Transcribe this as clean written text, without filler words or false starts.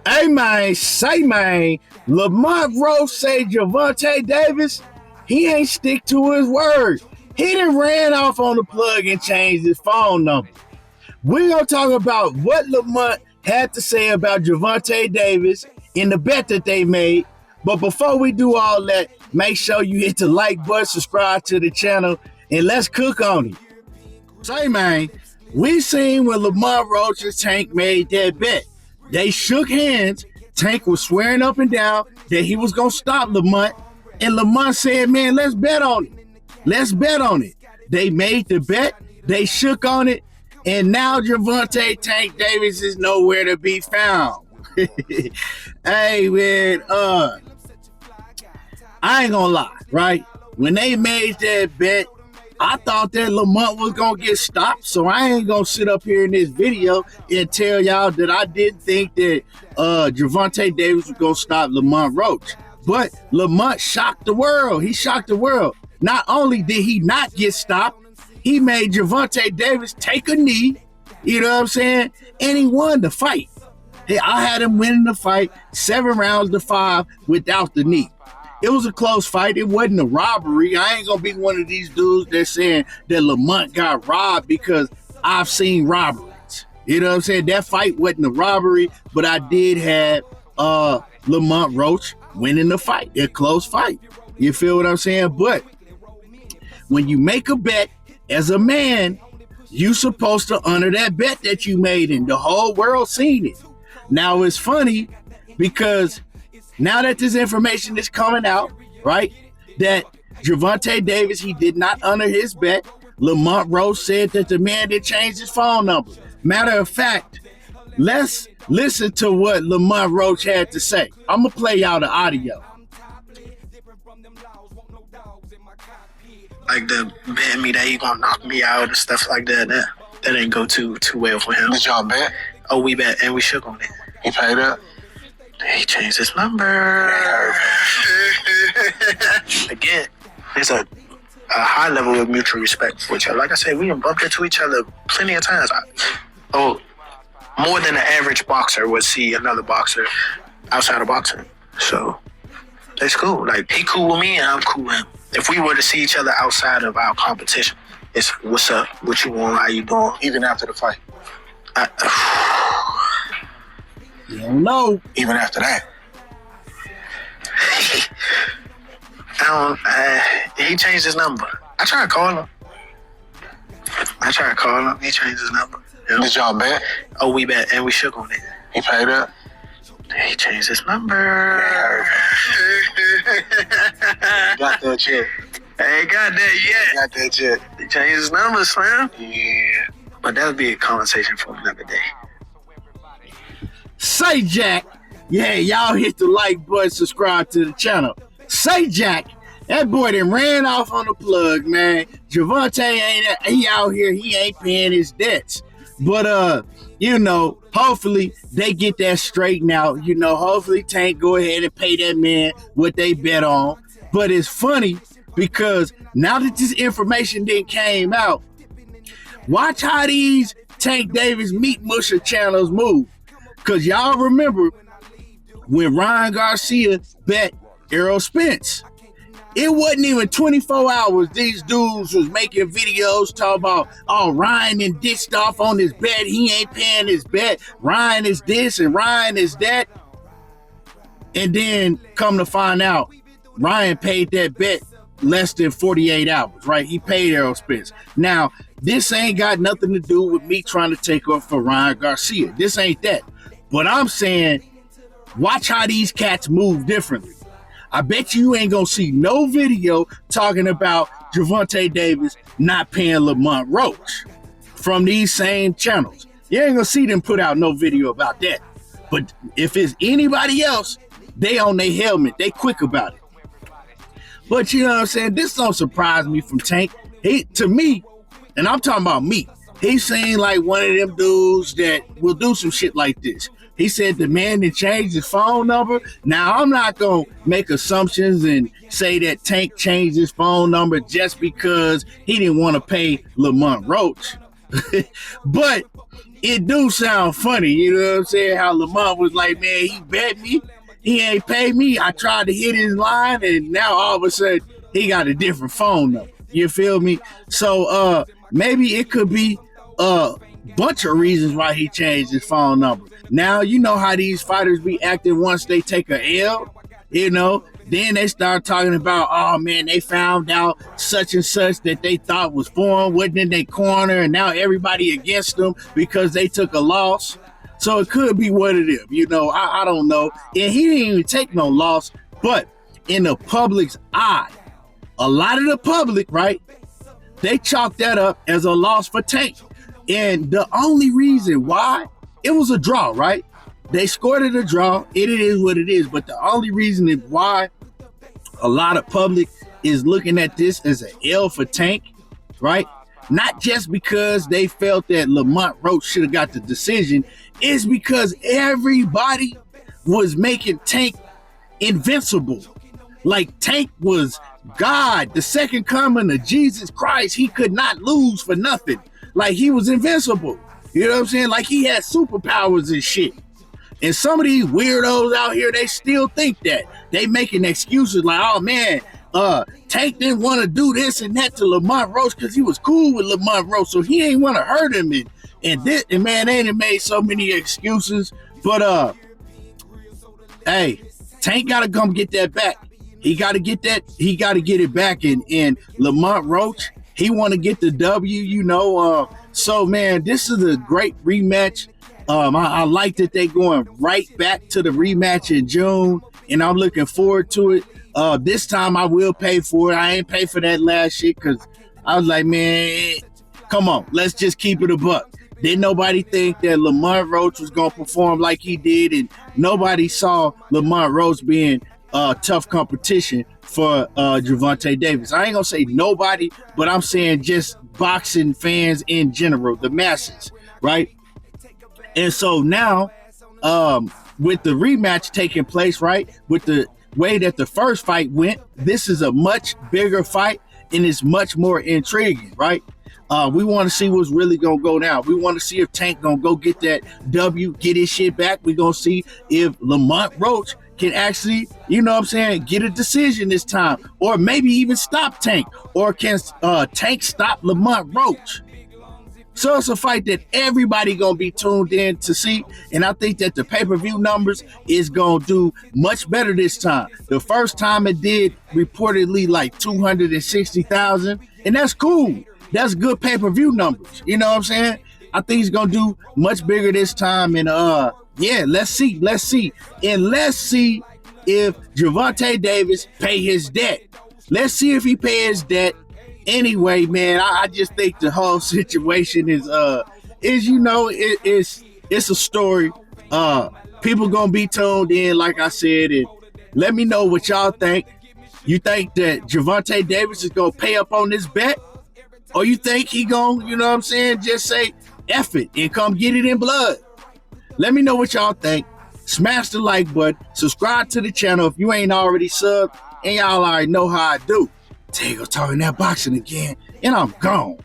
Hey man, say man, Lamont Roach say Gervonta Davis, he ain't stick to his word. He done ran off on the plug and changed his phone number. We're gonna talk about what Lamont had to say about Gervonta Davis in the bet that they made. But before we do all that, make sure you hit the like button, subscribe to the channel, and let's cook on it. Say man, we seen when Lamont Roach and Tank made that bet. They shook hands. Tank was swearing up and down that he was going to stop Lamont. And Lamont said, man, let's bet on it. Let's bet on it. They made the bet. They shook on it. And now Gervonta Tank Davis is nowhere to be found. Hey, man, I ain't going to lie, right? When they made that bet, I thought that Lamont was going to get stopped, so I ain't going to sit up here in this video and tell y'all that I didn't think that Gervonta Davis was going to stop Lamont Roach. But Lamont shocked the world. He shocked the world. Not only did he not get stopped, he made Gervonta Davis take a knee, you know what I'm saying? And he won the fight. Hey, I had him winning the fight 7 rounds to 5 without the knee. It was a close fight. It wasn't a robbery. I ain't going to be one of these dudes that's saying that Lamont got robbed because I've seen robberies. You know what I'm saying? That fight wasn't a robbery, but I did have Lamont Roach winning the fight, a close fight. You feel what I'm saying? But when you make a bet as a man, you supposed to honor that bet that you made, and the whole world seen it. Now, it's funny because now that this information is coming out, right, that Gervonta Davis, he did not honor his bet. Lamont Roach said that the man did change his phone number. Matter of fact, let's listen to what Lamont Roach had to say. I'm going to play y'all the audio. Like the bet me that he gonna knock me out and stuff like that. That didn't go too well for him. Did y'all bet? Oh, we bet and we shook on it. He paid up? He changed his number. Again, there's a high level of mutual respect for each other. Like I said, we bumped into each other plenty of times. More than an average boxer would see another boxer outside of boxing. So it's cool. Like, he cool with me and I'm cool with him. If we were to see each other outside of our competition, it's what's up, what you want, how you doing. Even after the fight? You don't know. Even after that? He changed his number. I tried to call him. He changed his number. Yep. Did y'all bet? Oh, we bet and we shook on it. He paid up? He changed his number. Got that check. I ain't got that yet. Got that check. He changed his number, Slim. Yeah. But that'll be a conversation for another day. Say Jack, yeah, y'all hit the like button, subscribe to the channel. Say Jack, that boy done ran off on the plug, man. Gervonta he out here, he ain't paying his debts. But you know, hopefully they get that straightened out. You know, hopefully Tank go ahead and pay that man what they bet on. But it's funny because now that this information then came out, watch how these Tank Davis meat musher channels move. Because y'all remember when Ryan Garcia bet Errol Spence, it wasn't even 24 hours. These dudes was making videos talking about, oh, Ryan and ditched off on his bet. He ain't paying his bet. Ryan is this and Ryan is that. And then come to find out, Ryan paid that bet less than 48 hours, right? He paid Errol Spence. Now, this ain't got nothing to do with me trying to take off for Ryan Garcia. This ain't that. But I'm saying, watch how these cats move differently. I bet you ain't gonna see no video talking about Gervonta Davis not paying Lamont Roach from these same channels. You ain't gonna see them put out no video about that. But if it's anybody else, they on their helmet. They quick about it. But you know what I'm saying? This don't surprise me from Tank. To me, and I'm talking about me, he seemed like one of them dudes that will do some shit like this. He said the man that changed his phone number. Now, I'm not going to make assumptions and say that Tank changed his phone number just because he didn't want to pay Lamont Roach. But it do sound funny, you know what I'm saying? How Lamont was like, man, he bet me, he ain't paid me. I tried to hit his line, and now all of a sudden he got a different phone number. You feel me? So maybe it could be a bunch of reasons why he changed his phone number. Now you know how these fighters be acting once they take a L, you know. Then they start talking about, oh man, they found out such and such that they thought was foreign wasn't in their corner, and now everybody against them because they took a loss. So it could be what it is, you know. I don't know. And he didn't even take no loss, but in the public's eye, a lot of the public, right, they chalked that up as a loss for Tank. And the only reason why, it was a draw, right? They scored it a draw. It is what it is. But the only reason why a lot of public is looking at this as an L for Tank, right? Not just because they felt that Lamont Roach should have got the decision, is because everybody was making Tank invincible. Like Tank was God, the second coming of Jesus Christ. He could not lose for nothing. Like he was invincible. You know what I'm saying? Like he had superpowers and shit. And some of these weirdos out here, they still think that. They making excuses like, oh man, Tank didn't want to do this and that to Lamont Roach because he was cool with Lamont Roach, so he ain't want to hurt him. And man, they done made so many excuses. But hey, Tank gotta come get that back. He gotta get that, he gotta get it back. And Lamont Roach, he wanna get the W, you know. So man, this is a great rematch. I like that they going right back to the rematch in June, and I'm looking forward to it. This time I will pay for it. I ain't pay for that last shit because I was like, man, come on, let's just keep it a buck. Didn't nobody think that Lamont Roach was going to perform like he did, and nobody saw Lamont Roach being tough competition for Gervonta Davis. I ain't going to say nobody, but I'm saying just boxing fans in general, the masses, right? And so now, with the rematch taking place, right, with the way that the first fight went, this is a much bigger fight and it's much more intriguing, right? We want to see what's really going to go down. We want to see if Tank going to go get that W, get his shit back. We're going to see if Lamont Roach can actually, you know what I'm saying, get a decision this time. Or maybe even stop Tank. Or can Tank stop Lamont Roach? So it's a fight that everybody going to be tuned in to see. And I think that the pay-per-view numbers is going to do much better this time. The first time it did reportedly like 260,000. And that's cool. That's good pay-per-view numbers. You know what I'm saying? I think he's going to do much bigger this time. And yeah, let's see. And let's see if Gervonta Davis pay his debt. Let's see if he pay his debt. Anyway, man, I just think the whole situation is you know, it's a story. People gonna be tuned in, like I said, and let me know what y'all think. You think that Gervonta Davis is gonna pay up on this bet, or you think he gonna, you know what I'm saying, just say F it and come get it in blood? Let me know what y'all think. Smash the like button, subscribe to the channel if you ain't already subbed, and y'all already know how I do. Tego talking that boxing again, and I'm gone.